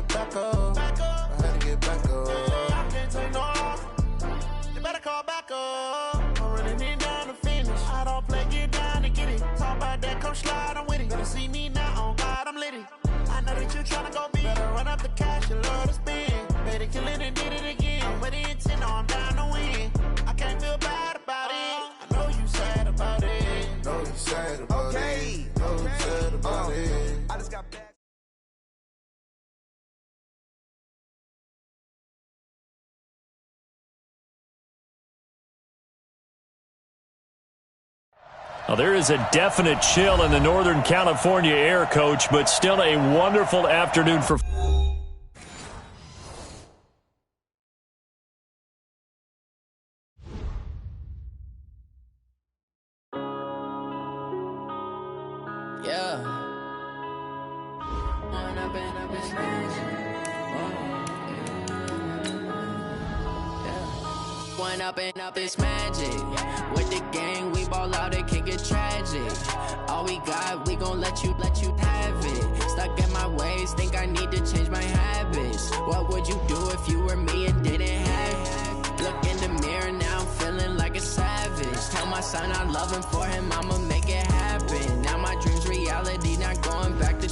get back up. I had to get back up. I can't take no off. You better call back up. I'm running in down to finish. I don't play, get down to get it. Talk about that, come slide, I'm with it. Better see me now, on God, I'm litty. I know that you tryna go big. Better run up the cash, you love to spend. Better kill it and did it again. I'm with the intent, no, I'm down to win. I can't feel bad about it. I know you sad about it. Know you sad about it. Know you sad about it. I just got bad. Well, there is a definite chill in the Northern California air, Coach, but still a wonderful afternoon for... Up is magic. With the gang, we ball out, it can get tragic. All we got, we gon' let you have it. Stuck in my ways, think I need to change my habits. What would you do if you were me and didn't have it? Look in the mirror, now I'm feeling like a savage. Tell my son I love him, for him I'ma make it happen. Now my dream's reality, not going back to.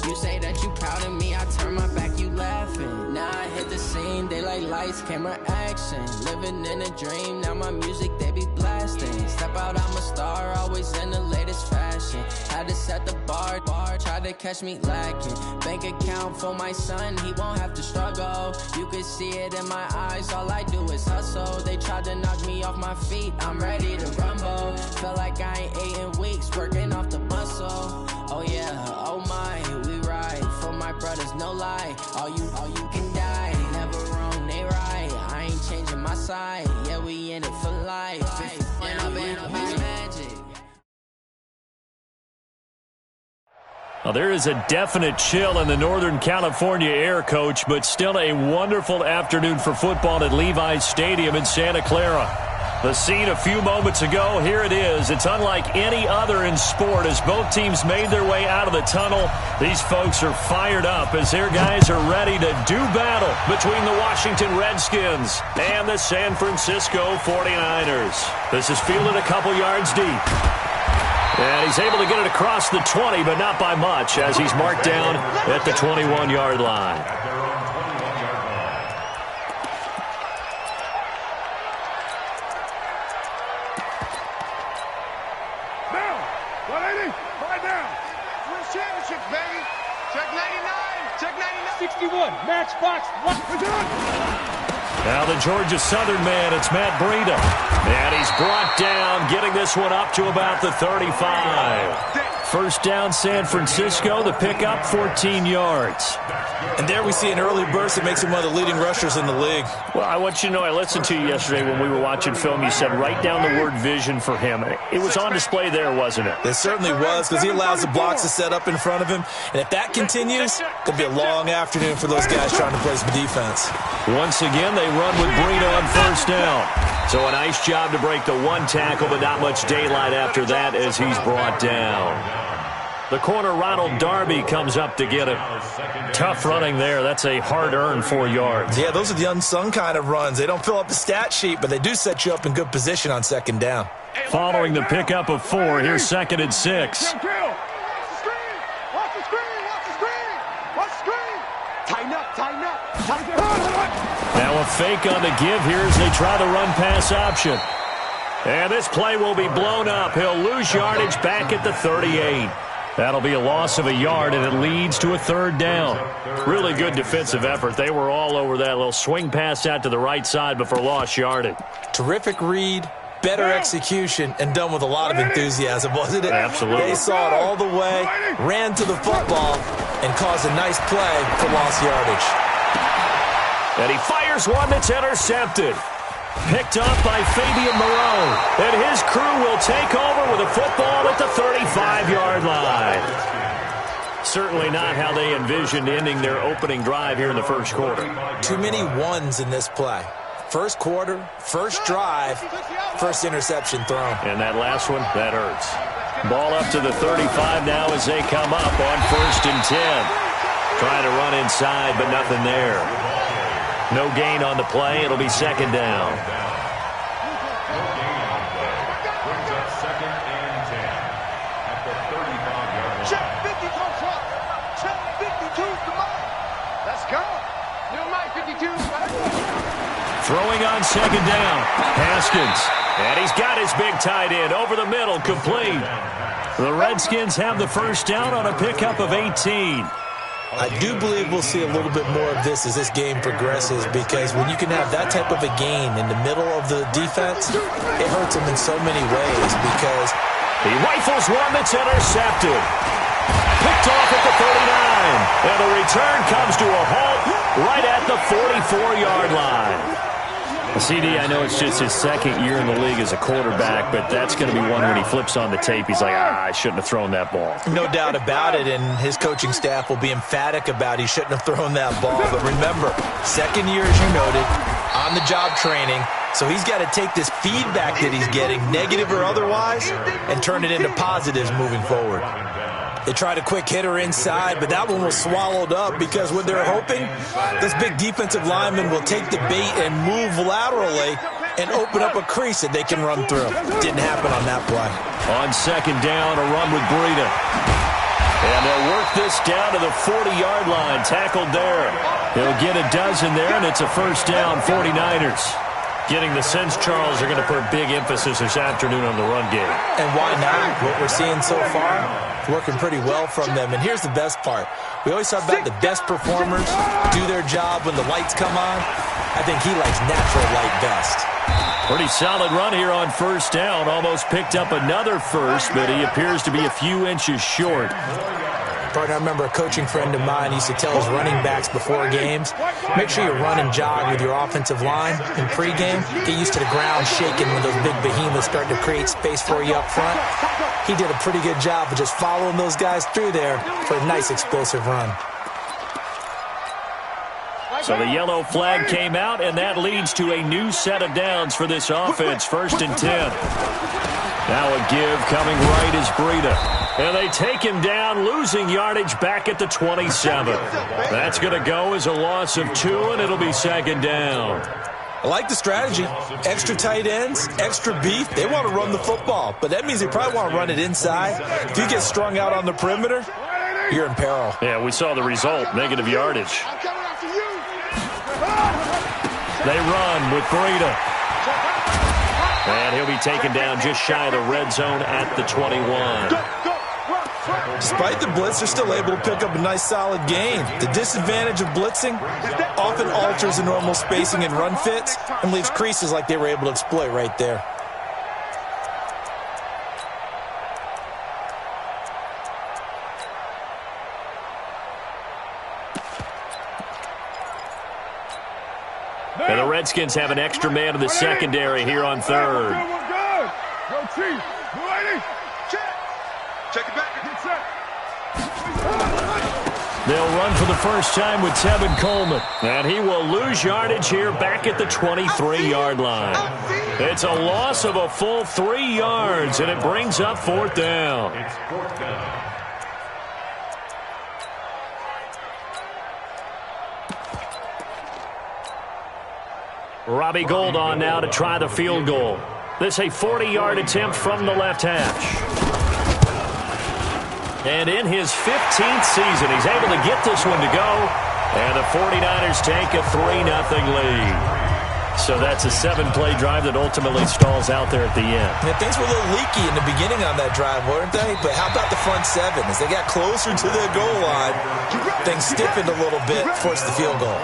You say that you proud of me, I turn my back, you laughing. Now I hit the scene, they like lights, camera, action. Living in a dream, now my music, they be blasting. Step out, I'm a star, always in the latest fashion. Had to set the bar, try to catch me lacking. Bank account for my son, he won't have to struggle. You can see it in my eyes, all I do is hustle. They tried to knock me off my feet, I'm ready to rumble. Feel like I ain't ate in weeks, working off the muscle. Oh yeah, oh my, we ride for my brothers, no lie. All you can die, never wrong, they right. I ain't changing my side, yeah, we in it for life. When I've been magic. Well, there is a definite chill in the Northern California air, Coach, but still a wonderful afternoon for football at Levi's Stadium in Santa Clara. The scene a few moments ago, here it is. It's unlike any other in sport as both teams made their way out of the tunnel. These folks are fired up as their guys are ready to do battle between the Washington Redskins and the San Francisco 49ers. This is fielded a couple yards deep. And he's able to get it across the 20, but not by much as he's marked down at the 21-yard line. Championship, baby. Check 99. Check 99. 61. Matchbox. Now the Georgia Southern man, it's Matt Breida. And he's brought down, getting this one up to about the 35. First down, San Francisco. The pickup, 14 yards. And there we see an early burst that makes him one of the leading rushers in the league. Well, I want you to know, I listened to you yesterday when we were watching film. You said write down the word vision for him. It was on display there, wasn't it? It certainly was, because he allows the blocks to set up in front of him. And if that continues, it'll be a long afternoon for those guys trying to play some defense. Once again, they run with Breida on first down. So a nice job to break the one tackle, but not much daylight after that as he's brought down. The corner, Ronald Darby, comes up to get it. Tough running there. That's a hard-earned 4 yards. Yeah, those are the unsung kind of runs. They don't fill up the stat sheet, but they do set you up in good position on second down. Following the pickup of 4, here's 2nd and 6. Watch the screen. Watch the screen. Watch the screen. Tighten up. Now a fake on the give here as they try the run-pass option. And this play will be blown up. He'll lose yardage back at the 38. That'll be a loss of a yard, and it leads to a 3rd down. Really good defensive effort. They were all over that little swing pass out to the right side before lost yardage. Terrific read, better execution, and done with a lot of enthusiasm, wasn't it? Absolutely. They saw it all the way, ran to the football, and caused a nice play for lost yardage. And he fires one that's intercepted. Picked up by Fabian Moreau. And his crew will take over with a football at the 35-yard line. Certainly not how they envisioned ending their opening drive here in the first quarter. Too many ones in this play. First quarter, first drive, first interception thrown. And that last one, that hurts. Ball up to the 35 now as they come up on 1st and 10. Trying to run inside, but nothing there. No gain on the play. It'll be second down. Check 50 comes up. Check 52's the mark. Let's go. New Mike 52. Throwing on second down. Haskins. And he's got his big tight end over the middle, complete. The Redskins have the first down on a pickup of 18. I do believe we'll see a little bit more of this as this game progresses, because when you can have that type of a gain in the middle of the defense, it hurts them in so many ways, because he rifles one that's intercepted. Picked off at the 39. And the return comes to a halt right at the 44-yard line. CD, I know it's just his second year in the league as a quarterback, but that's going to be one when he flips on the tape. He's like, I shouldn't have thrown that ball. No doubt about it, and his coaching staff will be emphatic about he shouldn't have thrown that ball. But remember, second year, as you noted, on-the-job training, so he's got to take this feedback that he's getting, negative or otherwise, and turn it into positives moving forward. They tried a quick hitter inside, but that one was swallowed up because what they're hoping, this big defensive lineman will take the bait and move laterally and open up a crease that they can run through. Didn't happen on that play. On second down, a run with Breida. And they'll work this down to the 40-yard line, tackled there. He'll get a dozen there, and it's a first down, 49ers. Getting the sense Charles are going to put big emphasis this afternoon on the run game. And why not? What we're seeing so far, working pretty well from them. And here's the best part. We always talk about the best performers do their job when the lights come on. I think he likes natural light best. Pretty solid run here on first down. Almost picked up another first, but he appears to be a few inches short. Partner, I remember a coaching friend of mine used to tell his running backs before games, make sure you run and jog with your offensive line in pregame. Get used to the ground shaking when those big behemoths start to create space for you up front. He did a pretty good job of just following those guys through there for a nice explosive run. So the yellow flag came out, and that leads to a new set of downs for this offense, 1st and 10. Now a give coming right is Breida. And they take him down, losing yardage back at the 27. That's going to go as a loss of 2, and it'll be second down. I like the strategy. Extra tight ends, extra beef. They want to run the football, but that means they probably want to run it inside. If you get strung out on the perimeter, you're in peril. Yeah, we saw the result, negative yardage. They run with Breida. And he'll be taken down just shy of the red zone at the 21. Despite the blitz, they're still able to pick up a nice solid gain. The disadvantage of blitzing often alters the normal spacing and run fits and leaves creases like they were able to exploit right there. And the Redskins have an extra man in the secondary here on third. Go Chief. Check it back. They'll run for the first time with Tevin Coleman. And he will lose yardage here back at the 23-yard line. It's a loss of a full 3 yards, and it brings up 4th down. Robbie Gould on now to try the field goal. This a 40-yard attempt from the left hash. And in his 15th season, he's able to get this one to go. And the 49ers take a 3-0 lead. So that's a 7-play drive that ultimately stalls out there at the end. Yeah, things were a little leaky in the beginning on that drive, weren't they? But how about the front 7? As they got closer to the goal line, things stiffened a little bit, forced the field goal.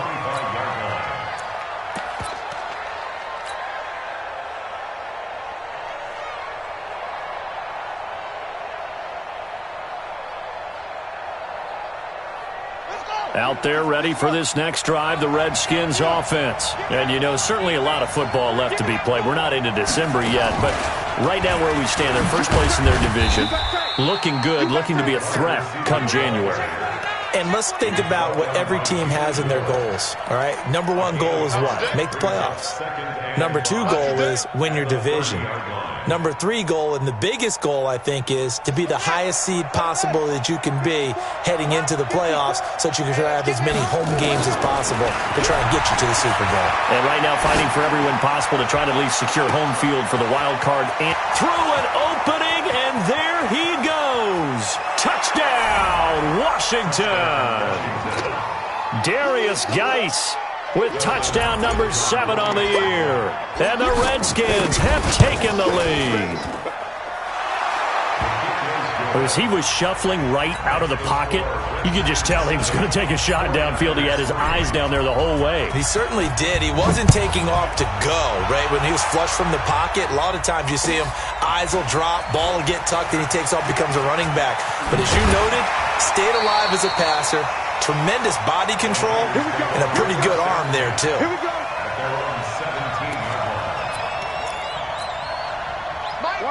Out there ready for this next drive, the Redskins offense. And, you know, certainly a lot of football left to be played. We're not into December yet, but right now where we stand, they're first place in their division. Looking good, looking to be a threat come January. And let's think about what every team has in their goals, all right? Number one goal is what? Make the playoffs. Number two goal is win your division. Number three goal, and the biggest goal, I think, is to be the highest seed possible that you can be heading into the playoffs so that you can have as many home games as possible to try and get you to the Super Bowl. And right now fighting for every win possible to try to at least secure home field for the wild card. And through an opening, and there he goes. Touchdown, Washington. Darius Geis with touchdown number 7 on the year. And the Redskins have taken the lead. As he was shuffling right out of the pocket, you could just tell he was going to take a shot downfield. He had his eyes down there the whole way. He certainly did. He wasn't taking off to go, right? When he was flush from the pocket, a lot of times you see him, eyes will drop, ball will get tucked, and he takes off, becomes a running back. But as you noted, stayed alive as a passer, tremendous body control, and a pretty good arm there, too.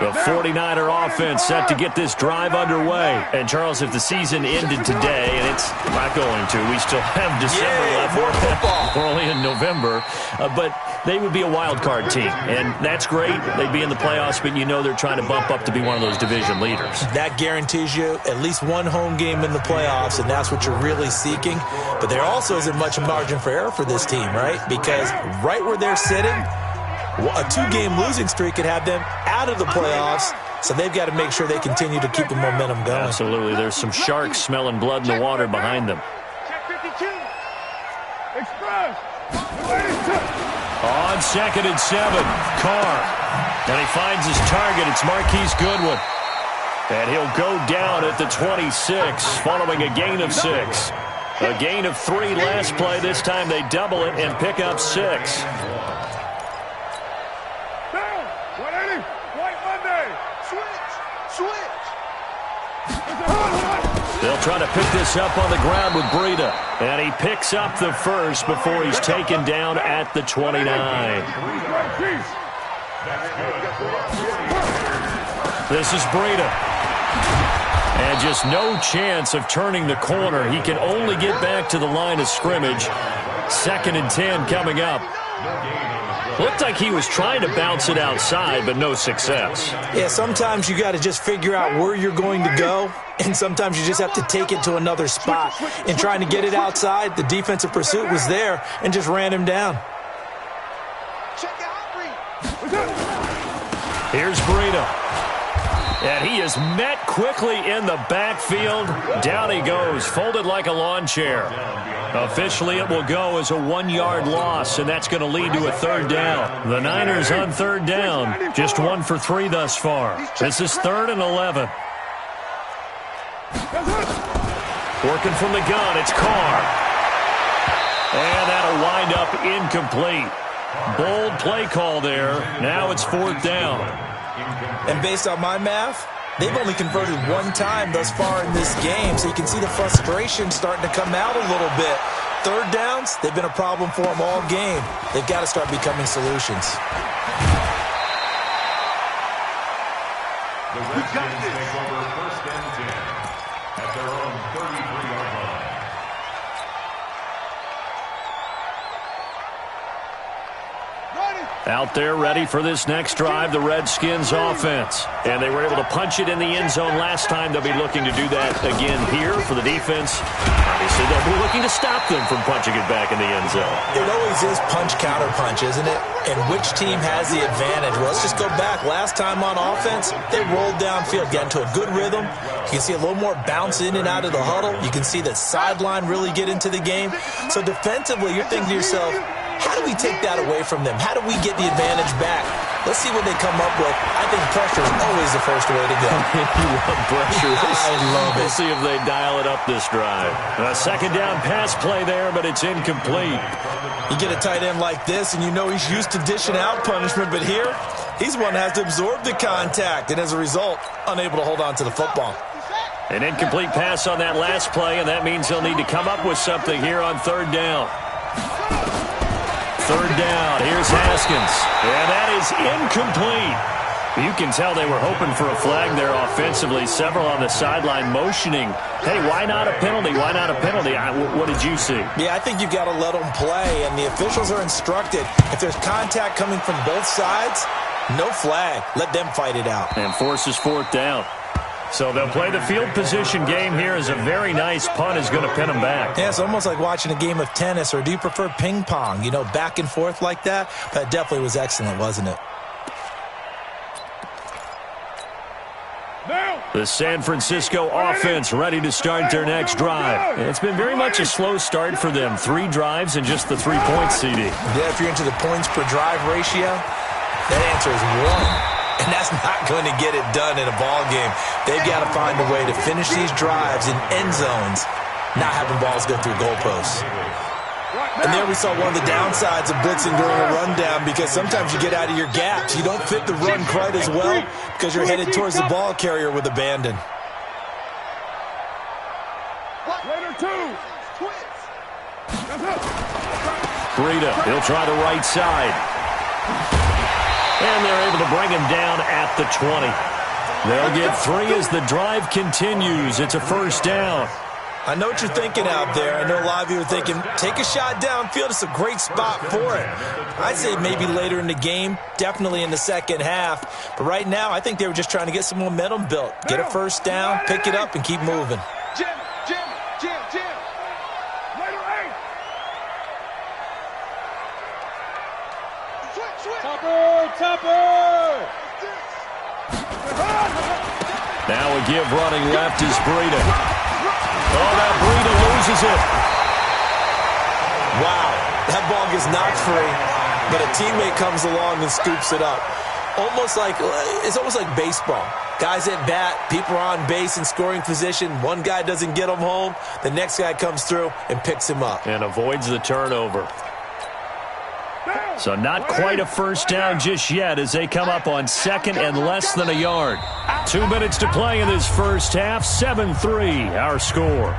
The 49er offense set to get this drive underway. And, Charles, if the season ended today, and it's not going to, we still have December left. More football. We're only in November. But they would be a wild card team, and that's great. They'd be in the playoffs, but you know they're trying to bump up to be one of those division leaders. That guarantees you at least one home game in the playoffs, and that's what you're really seeking. But there also isn't much margin for error for this team, right? Because right where they're sitting, a 2-game losing streak could have them out of the playoffs, so they've got to make sure they continue to keep the momentum going. Absolutely. There's some sharks smelling blood in the water behind them. On 2nd and 7, Carr. And he finds his target. It's Marquise Goodwin. And he'll go down at the 26, following a gain of 6. A gain of 3 last play. This time they double it and pick up 6. They'll try to pick this up on the ground with Breida. And he picks up the first before he's taken down at the 29. This is Breida. And just no chance of turning the corner. He can only get back to the line of scrimmage. 2nd and 10 coming up. Looked like he was trying to bounce it outside, but no success. Yeah, sometimes you got to just figure out where you're going to go, and sometimes you just have to take it to another spot. In trying to get it outside, the defensive pursuit was there and just ran him down. Here's Breida. And he is met quickly in the backfield. Down he goes, folded like a lawn chair. Officially, it will go as a 1-yard loss, and that's going to lead to a 3rd down. The Niners on 3rd down, just 1 for 3 thus far. This is 3rd and 11. Working from the gun, it's Carr. And that'll wind up incomplete. Bold play call there. Now it's 4th down. And based on my math, they've only converted 1 time thus far in this game, so you can see the frustration starting to come out a little bit. 3rd downs, they've been a problem for them all game. They've got to start becoming solutions. The Redskins take over 1st and 10 at their own 33-yard line. Out there ready for this next drive, the Redskins offense. And they were able to punch it in the end zone last time. They'll be looking to do that again here for the defense. Obviously, they'll be looking to stop them from punching it back in the end zone. It always is punch-counter-punch, isn't it? And which team has the advantage? Well, let's just go back. Last time on offense, they rolled downfield, got into a good rhythm. You can see a little more bounce in and out of the huddle. You can see the sideline really get into the game. So defensively, you're thinking to yourself, how do we take that away from them? How do we get the advantage back? Let's see what they come up with. I think pressure is always the first way to go. You love pressure. I love it. We'll see if they dial it up this drive. A 2nd down pass play there, but it's incomplete. You get a tight end like this, and you know he's used to dishing out punishment, but here, he's one that has to absorb the contact, and as a result, unable to hold on to the football. An incomplete pass on that last play, and that means they'll need to come up with something here on 3rd down. 3rd down, here's Haskins, and that is incomplete. You can tell they were hoping for a flag there offensively. Several on the sideline motioning, hey, why not a penalty? Why not a penalty? What did you see? Yeah, I think you got to let them play, and the officials are instructed. If there's contact coming from both sides, no flag. Let them fight it out. And forces fourth down. So they'll play the field position game here as a very nice punt is going to pin them back. Yeah, it's almost like watching a game of tennis, or do you prefer ping pong? You know, back and forth like that? That definitely was excellent, wasn't it? The San Francisco offense ready to start their next drive. It's been very much a slow start for them. 3 drives and just the 3 points, CD. Yeah, if you're into the points per drive ratio, that answer is 1. And that's not going to get it done in a ball game. They've got to find a way to finish these drives in end zones, not having balls go through goalposts. And there we saw one of the downsides of blitzing during a rundown, because sometimes you get out of your gaps. You don't fit the run quite as well because you're headed towards the ball carrier with abandon. Breida, he'll try the right side. And they're able to bring him down at the 20. They'll get 3 as the drive continues. It's a first down. I know what you're thinking out there. I know a lot of you are thinking, take a shot downfield. It's a great spot for it. I'd say maybe later in the game, definitely in the second half. But right now, I think they were just trying to get some momentum built. Get a first down, pick it up, and keep moving. Jim. Later 8. Switch. Topper. Now a give running left is Breida. Oh, that Breida loses it. Wow, that ball gets knocked free, but a teammate comes along and scoops it up. It's almost like baseball. Guys at bat, people are on base in scoring position. One guy doesn't get him home. The next guy comes through and picks him up. And avoids the turnover. So not quite a first down just yet as they come up on second and less than a yard. 2 minutes to play in this first half. 7-3 our score.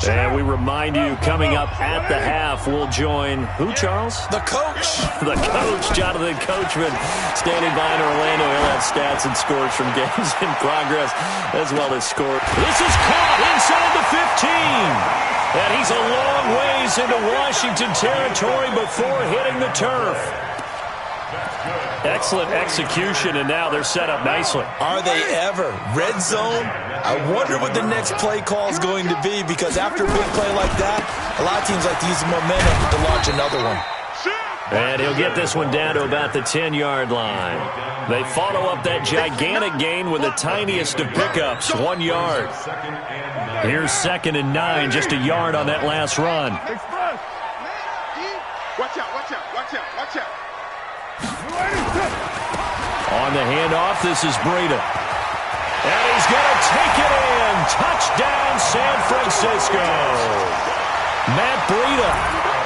And we remind you, coming up at the half, we'll join who, Charles? The coach. The coach, Jonathan Coachman, standing by in Orlando. He'll have stats and scores from games in progress, as well as scores. This is caught inside the 15. And he's a long ways into Washington territory before hitting the turf. Excellent execution, and now they're set up nicely. Are they ever? Red zone? I wonder what the next play call is going to be, because after a big play like that, a lot of teams like to use the momentum to launch another one. And he'll get this one down to about the 10-yard line. They follow up that gigantic gain with the tiniest of pickups, 1 yard. Here's 2nd and 9, just a yard on that last run. Watch out. On the handoff, this is Breida. And he's going to take it in. Touchdown, San Francisco. Matt Breida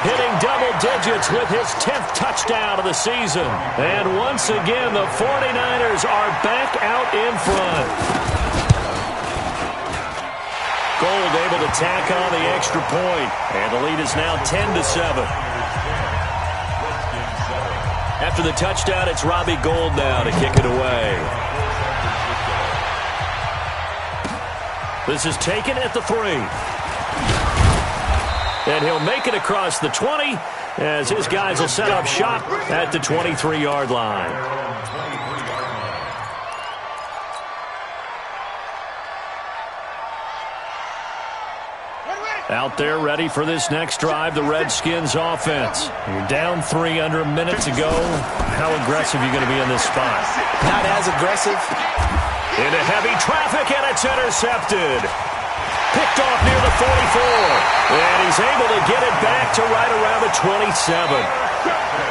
hitting double digits with his 10th touchdown of the season. And once again, the 49ers are back out in front. Gold able to tack on the extra point. And the lead is now 10-7. After the touchdown, it's Robbie Gould now to kick it away. This is taken at the 3. And he'll make it across the 20 as his guys will set up shop at the 23-yard line. Out there ready for this next drive, the Redskins offense. You're down 3 under a minute to go. How aggressive are you going to be in this spot? Not as aggressive. Into heavy traffic, and it's intercepted. Picked off near the 44. And he's able to get it back to right around the 27.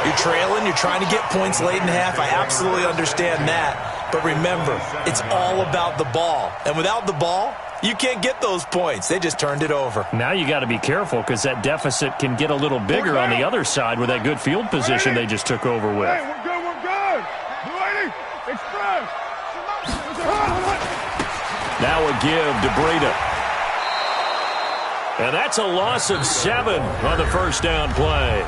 You're trailing. You're trying to get points late in the half. I absolutely understand that. But remember, it's all about the ball. And without the ball, you can't get those points. They just turned it over. Now you got to be careful because that deficit can get a little bigger on the other side with that good field position they just took over with. Hey, we're good. Blue 80, express. Now a give to Breida. And that's a loss of 7 on the first down play.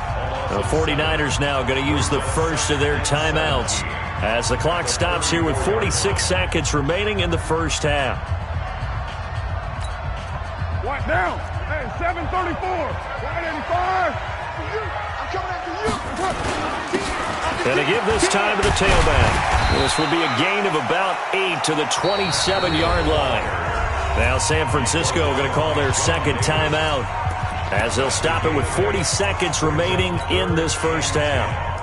The 49ers now going to use the first of their timeouts as the clock stops here with 46 seconds remaining in the first half. What now? Hey, 7:34. 185. I'm coming after you. And to give this time to the tailback. This will be a gain of about 8 to the 27-yard line. Now San Francisco going to call their second timeout as they'll stop it with 40 seconds remaining in this first half.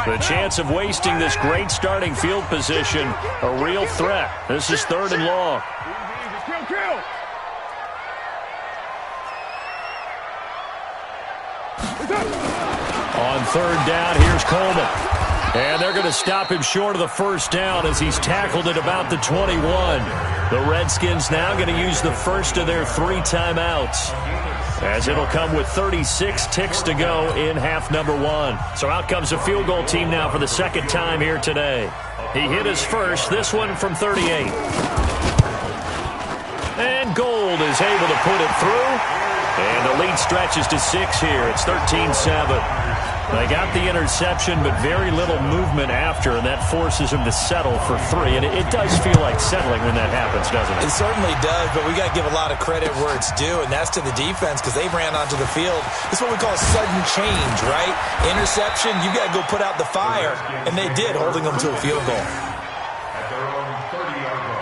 The chance of wasting this great starting field position, a real threat. This is 3rd and long. Kill. On 3rd down, here's Coleman. And they're going to stop him short of the first down as he's tackled at about the 21. The Redskins now going to use the first of their 3 timeouts, as it'll come with 36 ticks to go in half number 1. So out comes a field goal team now for the second time here today. He hit his first, this one from 38. And Gold is able to put it through. And the lead stretches to 6 here. It's 13-7. They got the interception, but very little movement after, and that forces him to settle for 3. And it does feel like settling when that happens, doesn't it? It certainly does, but we got to give a lot of credit where it's due, and that's to the defense because they ran onto the field. It's what we call a sudden change, right? Interception, you got to go put out the fire, and they did, holding them to a field goal. At their own 30-yard line.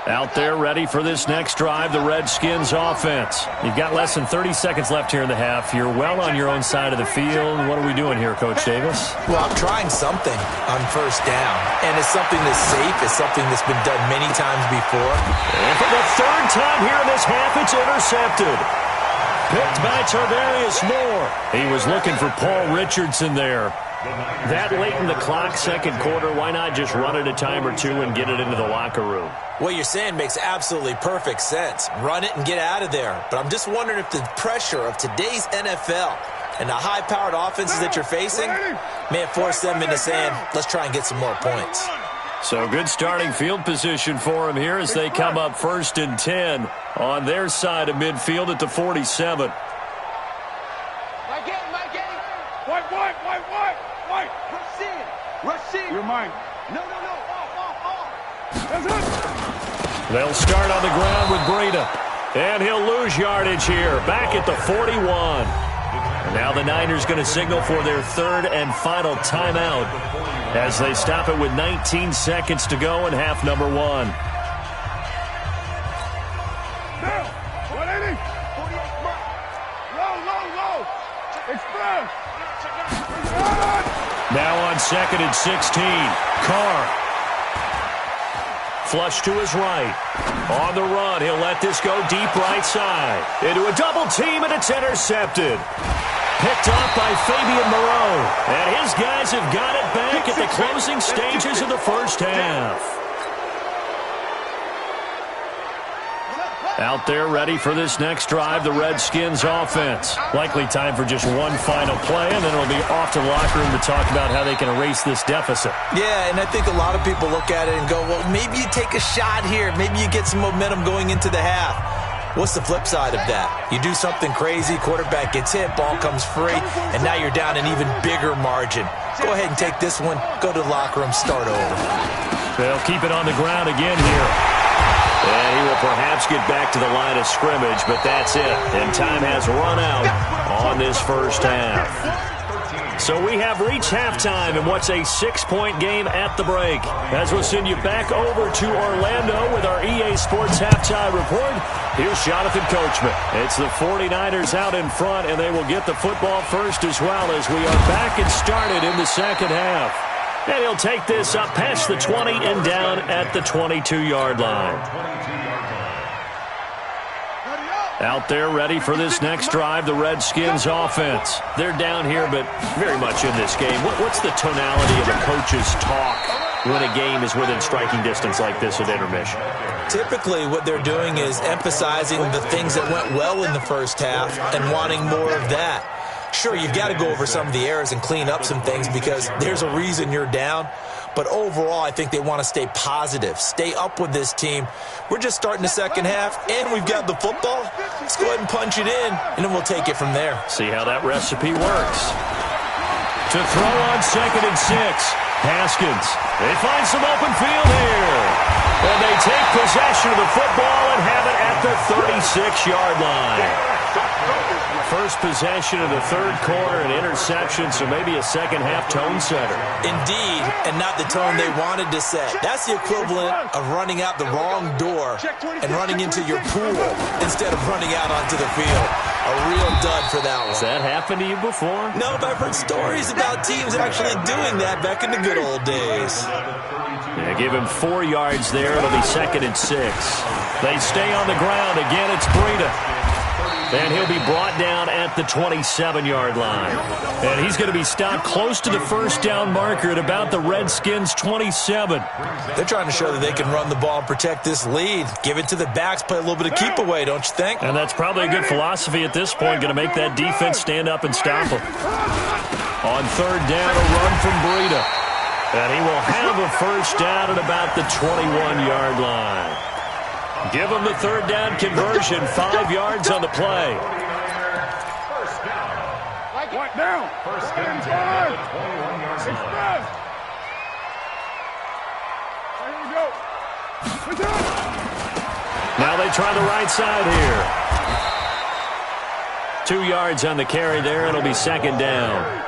Out there ready for this next drive, the Redskins offense. You've got less than 30 seconds left here in the half. You're well on your own side of the field. What are we doing here, Coach Davis? Well, I'm trying something on first down, and it's something that's safe. It's something that's been done many times before. And for the 3rd time here in this half, it's intercepted. Picked by Tarvarius Moore. He was looking for Paul Richardson there. That late in the clock, second quarter, why not just run it a time or two and get it into the locker room? What you're saying makes absolutely perfect sense. Run it and get out of there. But I'm just wondering if the pressure of today's NFL and the high-powered offenses that you're facing may force them into saying, let's try and get some more points. So good starting field position for him here as they come up 1st and 10 on their side of midfield at the 47. Rush in. You're mine. No. That's it. They'll start on the ground with Breida. And he'll lose yardage here. Back at the 41. And now the Niners going to signal for their 3rd and final timeout as they stop it with 19 seconds to go in half number 1. Now, 180. 48, low. Express. Now on 2nd and 16. Carr. Flush to his right. On the run, he'll let this go deep right side. Into a double team, and it's intercepted. Picked off by Fabian Moreau. And his guys have got it back at the closing stages of the first half. Out there ready for this next drive, the Redskins offense. Likely time for just one final play, and then it'll be off to the locker room to talk about how they can erase this deficit. Yeah, and I think a lot of people look at it and go, well, maybe you take a shot here. Maybe you get some momentum going into the half. What's the flip side of that? You do something crazy, quarterback gets hit, ball comes free, and now you're down an even bigger margin. Go ahead and take this one, go to the locker room, start over. They'll keep it on the ground again here. And he will perhaps get back to the line of scrimmage, but that's it. And time has run out on this first half. So we have reached halftime in what's a 6-point game at the break. As we'll send you back over to Orlando with our EA Sports Halftime Report, here's Jonathan Coachman. It's the 49ers out in front, and they will get the football first as well as we are back and started in the second half. And he'll take this up past the 20 and down at the 22-yard line. Out there ready for this next drive, the Redskins offense. They're down here, but very much in this game. What's the tonality of a coach's talk when a game is within striking distance like this at intermission? Typically, what they're doing is emphasizing the things that went well in the first half and wanting more of that. Sure, you've got to go over some of the errors and clean up some things because there's a reason you're down. But overall, I think they want to stay positive, stay up with this team. We're just starting the second half, and we've got the football. Let's go ahead and punch it in, and then we'll take it from there. See how that recipe works. To throw on 2nd and 6. Haskins. They find some open field here. And they take possession of the football and have it at the 36-yard line. First possession of the third quarter, an interception, so maybe a second-half tone setter. Indeed, and not the tone they wanted to set. That's the equivalent of running out the wrong door and running into your pool instead of running out onto the field. A real dud for that one. Has that happened to you before? No, but I've heard stories about teams actually doing that back in the good old days. Yeah, give him 4 yards there. It'll be 2nd and 6. They stay on the ground. Again, it's Breida. And he'll be brought down at the 27-yard line. And he's going to be stopped close to the first down marker at about the Redskins' 27. They're trying to show that they can run the ball and protect this lead. Give it to the backs, play a little bit of keep away, don't you think? And that's probably a good philosophy at this point, going to make that defense stand up and stop them. On 3rd down, a run from Breida. And he will have a first down at about the 21-yard line. Give him the 3rd down conversion, 5 yards on the play. First down. What down? First down, 21 yards line. Now they try the right side here. 2 yards on the carry there. It'll be 2nd down.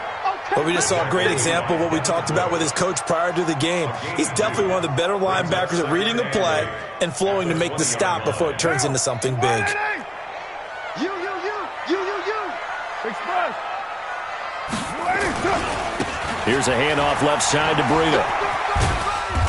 But we just saw a great example of what we talked about with his coach prior to the game. He's definitely one of the better linebackers at reading the play and flowing to make the stop before it turns into something big. You. Express. Here's a handoff left side to Breida.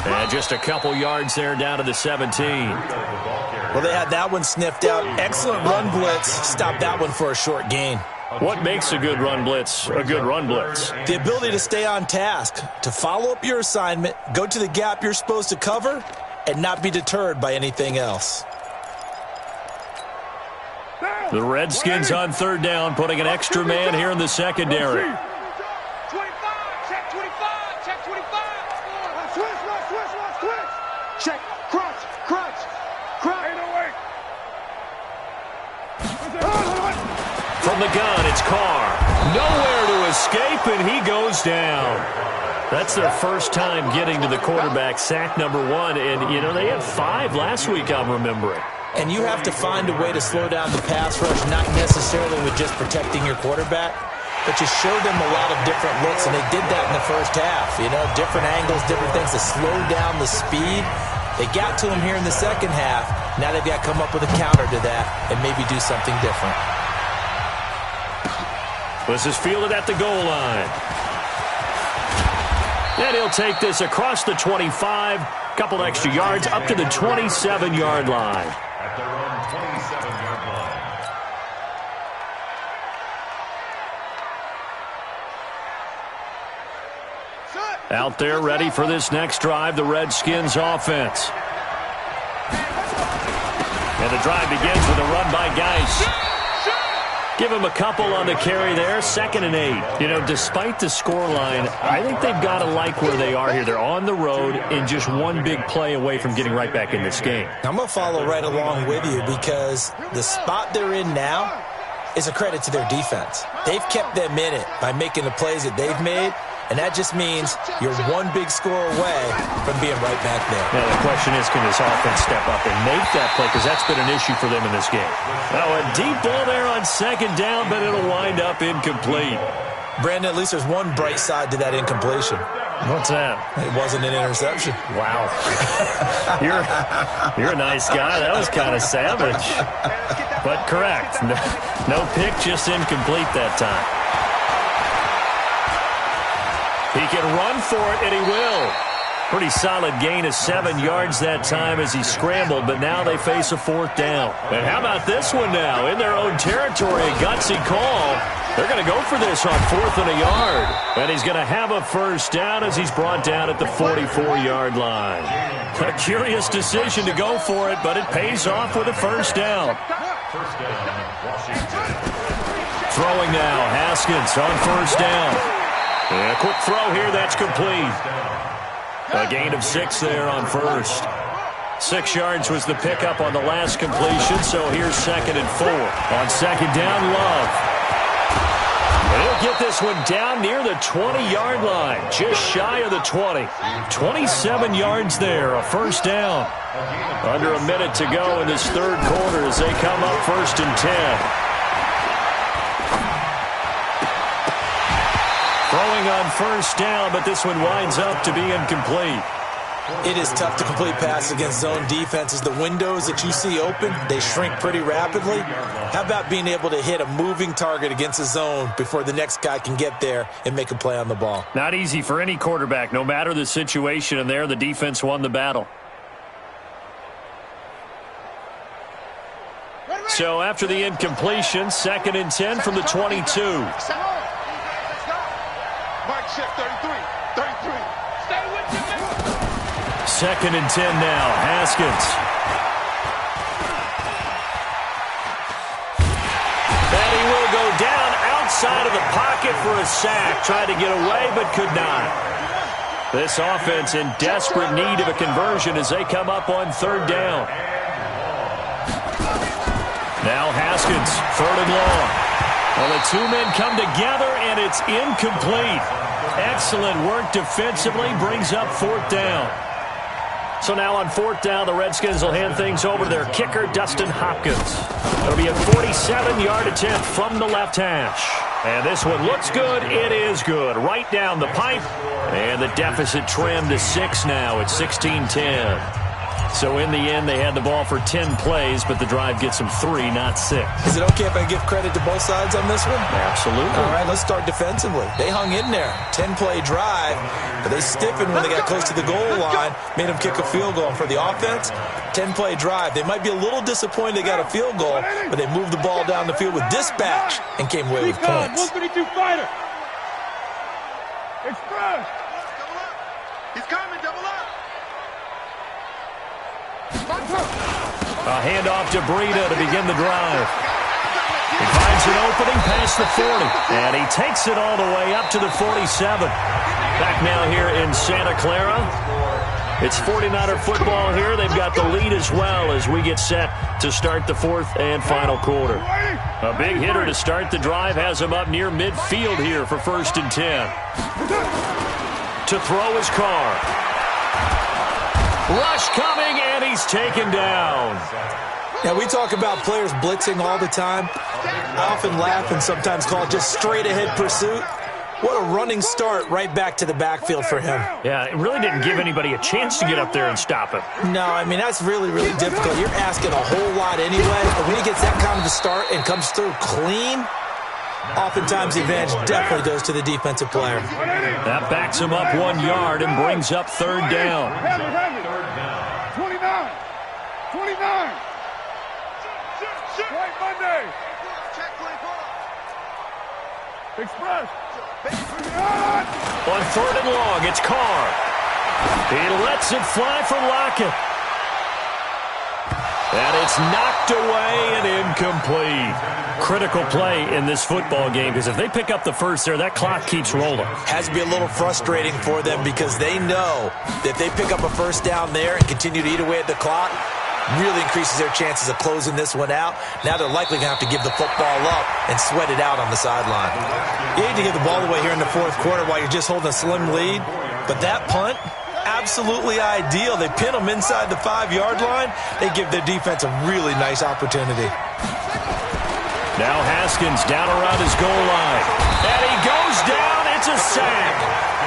And just a couple yards there down to the 17. Well, they had that one sniffed out. Excellent run blitz. Stopped that one for a short gain. What makes a good run blitz a good run blitz? The ability to stay on task, to follow up your assignment, go to the gap you're supposed to cover, and not be deterred by anything else. The Redskins on 3rd down, putting an extra man here in the secondary. 25, check 25, check 25. Switch. Check, crunch. From the gun, it's Carr. Nowhere to escape, and he goes down. That's their first time getting to the quarterback, sack number 1. And, you know, they had 5 last week, I'm remembering. And you have to find a way to slow down the pass rush, not necessarily with just protecting your quarterback, but you show them a lot of different looks, and they did that in the first half. You know, different angles, different things to slow down the speed. They got to him here in the second half. Now they've got to come up with a counter to that and maybe do something different. This is fielded at the goal line. And he'll take this across the 25, couple extra yards up to the 27-yard line. At their own 27-yard line. Out there ready for this next drive, the Redskins offense. And the drive begins with a run by Geis. Give him a couple on the carry there, 2nd and 8. You know, despite the scoreline, I think they've got to like where they are here. They're on the road and just one big play away from getting right back in this game. I'm going to follow right along with you because the spot they're in now is a credit to their defense. They've kept them in it by making the plays that they've made, and that just means you're one big score away from being right back there. Now, the question is, can this offense step up and make that play? Because that's been an issue for them in this game. Now, a deep ball there on 2nd down, but it'll wind up incomplete. Brandon, at least there's one bright side to that incompletion. What's that? It wasn't an interception. Wow. You're a nice guy. That was kind of savage. But correct. No pick, just incomplete that time. He can run for it, and he will. Pretty solid gain of 7 yards that time as he scrambled, but now they face a 4th down. And how about this one now? In their own territory, a gutsy call. They're going to go for this on 4th and a yard. And he's going to have a 1st down as he's brought down at the 44-yard line. A curious decision to go for it, but it pays off with a 1st down. Throwing now, Haskins on 1st down. Yeah, quick throw here, that's complete. A gain of 6 there on 1st. 6 yards was the pickup on the last completion, so here's 2nd and 4. On 2nd down, Love. And he'll get this one down near the 20-yard line, just shy of the 20. 27 yards there, a 1st down. Under a minute to go in this 3rd quarter as they come up 1st and 10. Throwing on 1st down, but this one winds up to be incomplete. It is tough to complete passes against zone defenses. The windows that you see open, they shrink pretty rapidly. How about being able to hit a moving target against a zone before the next guy can get there and make a play on the ball? Not easy for any quarterback, no matter the situation, and there the defense won the battle. So after the incompletion, 2nd and 10 from the 22. Mike check 33. 33. Stay with you, man. 2nd and 10 now. Haskins. And he will go down outside of the pocket for a sack. Tried to get away, but could not. This offense in desperate need of a conversion as they come up on 3rd down. Now Haskins, 3rd and long. Well, the 2 men come together, and it's incomplete. Excellent work defensively, brings up 4th down. So now on 4th down, the Redskins will hand things over to their kicker, Dustin Hopkins. It'll be a 47-yard attempt from the left hash. And this one looks good. It is good. Right down the pipe. And the deficit trimmed to 6 now at 16-10. So in the end, they had the ball for 10 plays, but the drive gets them 3, not 6. Is it okay if I give credit to both sides on this one? Absolutely. All right, let's start defensively. They hung in there. 10-play drive, but they stiffened when they got close to the goal line, made them kick a field goal. And for the offense, 10-play drive. They might be a little disappointed they got a field goal, but they moved the ball down the field with dispatch and came away with points. 132 fighter. Express. Double up. He's coming, double up. A handoff to Breida to begin the drive. He finds an opening past the 40, and he takes it all the way up to the 47. Back now here in Santa Clara. It's 49er football here. They've got the lead as well as we get set to start the 4th and final quarter. A big hitter to start the drive has him up near midfield here for 1st and 10. To throw his Carr. Rush coming, and he's taken down. Now, we talk about players blitzing all the time. I often laugh and sometimes call it just straight-ahead pursuit. What a running start right back to the backfield for him. Yeah, it really didn't give anybody a chance to get up there and stop him. No, I mean, that's really, really difficult. You're asking a whole lot anyway, but when he gets that kind of a start and comes through clean, oftentimes the advantage definitely goes to the defensive player. That backs him up 1 yard and brings up 3rd down. 29. 29. White Monday. Express. On 3rd and long, it's Carr. He lets it fly for Lockett. And it's knocked away and incomplete. Critical play in this football game because if they pick up the 1st there, that clock keeps rolling. Has to be a little frustrating for them because they know that if they pick up a 1st down there and continue to eat away at the clock, really increases their chances of closing this one out. Now they're likely going to have to give the football up and sweat it out on the sideline. You need to give the ball away here in the 4th quarter while you're just holding a slim lead. But that punt, absolutely ideal. They pin them inside the 5-yard line. They give their defense a really nice opportunity. Now Haskins down around his goal line. And he goes down. It's a sack.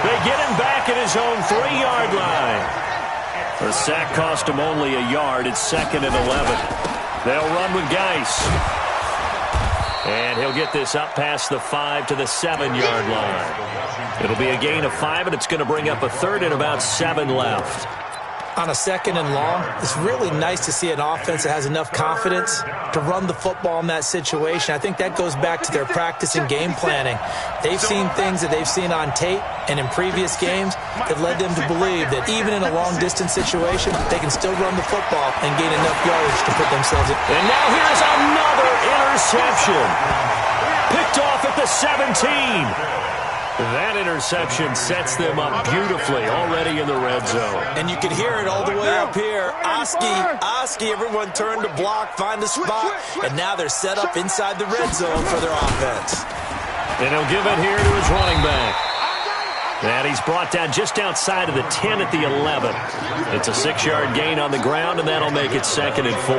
They get him back at his own 3-yard line. The sack cost him only a yard. It's 2nd and 11. They'll run with Geis. And he'll get this up past the 5 to the 7-yard line. It'll be a gain of 5, and it's going to bring up a third and about 7 left. On a 2nd and long, it's really nice to see an offense that has enough confidence to run the football in that situation. I think that goes back to their practice and game planning. They've seen things that they've seen on tape and in previous games that led them to believe that even in a long-distance situation, they can still run the football and gain enough yardage to put themselves in. And now here's another interception. Picked off at the 17. That interception sets them up beautifully already in the red zone. And you can hear it all the way up here. Oski, everyone turned to block, find a spot, and now they're set up inside the red zone for their offense. And he'll give it here to his running back. And he's brought down just outside of the 10 at the 11. It's a 6-yard gain on the ground, and that'll make it 2nd and 4.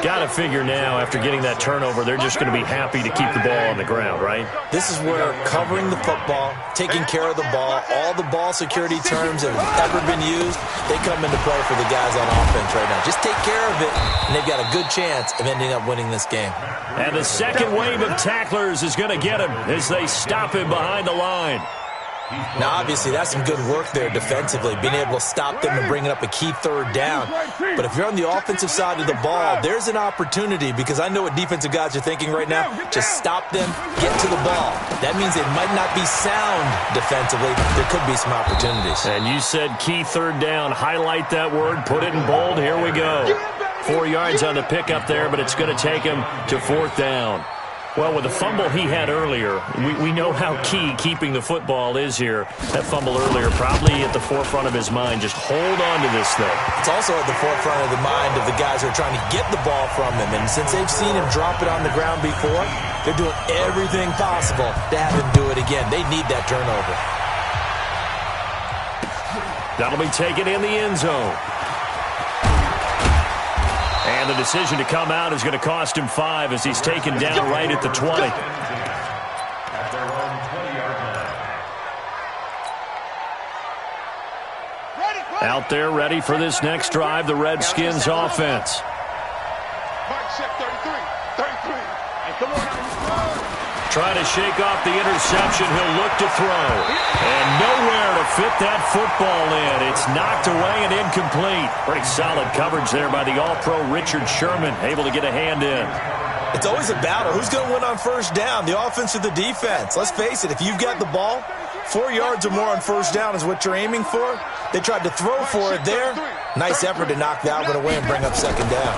Got to figure now, after getting that turnover, they're just going to be happy to keep the ball on the ground, right? This is where covering the football, taking care of the ball, all the ball security terms that have ever been used, they come into play for the guys on offense right now. Just take care of it, and they've got a good chance of ending up winning this game. And the second wave of tacklers is going to get him as they stop him behind the line. Now, obviously, that's some good work there defensively, being able to stop them and bringing up a key 3rd down. But if you're on the offensive side of the ball, there's an opportunity, because I know what defensive guys are thinking right now. Just stop them, get to the ball. That means they might not be sound defensively. There could be some opportunities. And you said key 3rd down. Highlight that word. Put it in bold. Here we go. 4 yards on the pickup there, but it's going to take him to 4th down. Well, with the fumble he had earlier, we know how key keeping the football is here. That fumble earlier probably at the forefront of his mind. Just hold on to this thing. It's also at the forefront of the mind of the guys who are trying to get the ball from him. And since they've seen him drop it on the ground before, they're doing everything possible to have him do it again. They need that turnover. That'll be taken in the end zone. And the decision to come out is going to cost him 5 as he's taken down right at the 20. Out there ready for this next drive, the Redskins offense. Trying to shake off the interception. He'll look to throw. And nowhere to fit that football in. It's knocked away and incomplete. Pretty solid coverage there by the All-Pro Richard Sherman. Able to get a hand in. It's always a battle. Who's going to win on 1st down, the offense or the defense? Let's face it, if you've got the ball, 4 yards or more on 1st down is what you're aiming for. They tried to throw for it there. Nice effort to knock that one away and bring up 2nd down.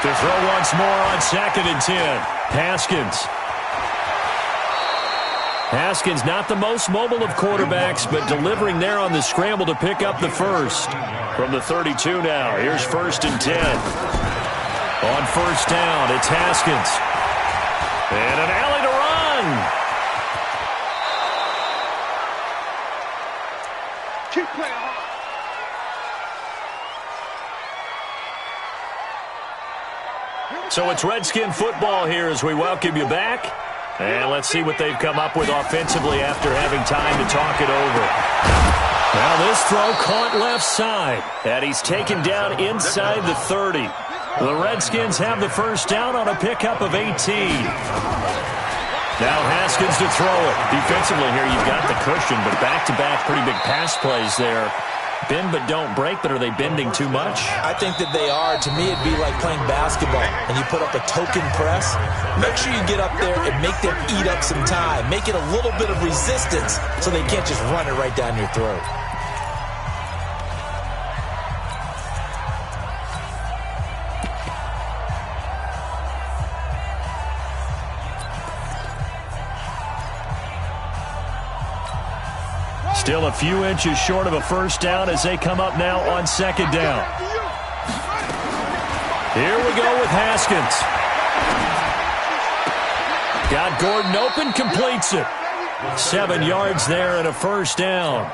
To throw once more on 2nd and 10. Haskins. Haskins, not the most mobile of quarterbacks, but delivering there on the scramble to pick up the first. From the 32 now, here's 1st and 10. On 1st down, it's Haskins. And an alley to run. Keep playing hard. So it's Redskin football here as we welcome you back. And let's see what they've come up with offensively after having time to talk it over. Now this throw caught left side. And he's taken down inside the 30. The Redskins have the 1st down on a pickup of 18. Now Haskins to throw it. Defensively here, you've got the cushion, but back-to-back pretty big pass plays there. Bend but don't break, but are they bending too much? I think that they are. To me, it'd be like playing basketball, and you put up a token press. Make sure you get up there and make them eat up some time. Make it a little bit of resistance so they can't just run it right down your throat. Still a few inches short of a 1st down as they come up now on 2nd down. Here we go with Haskins. Got Gordon open, completes it. 7 yards there and a 1st down.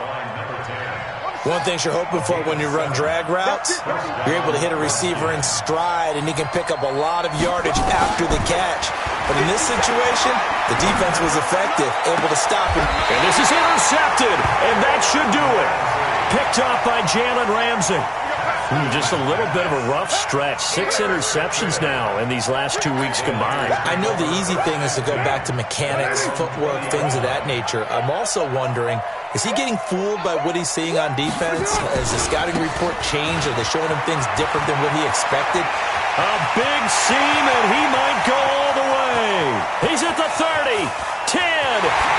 One thing you're hoping for when you run drag routes, you're able to hit a receiver in stride, and he can pick up a lot of yardage after the catch. But in this situation, the defense was effective, able to stop him. And this is intercepted, and that should do it. Picked off by Jalen Ramsey. Just a little bit of a rough stretch. 6 interceptions now in these last 2 weeks combined. I know the easy thing is to go back to mechanics, footwork, things of that nature. I'm also wondering, is he getting fooled by what he's seeing on defense? Has the scouting report changed? Are they showing him things different than what he expected? A big seam, and he might go all the way. He's at the 30, 10,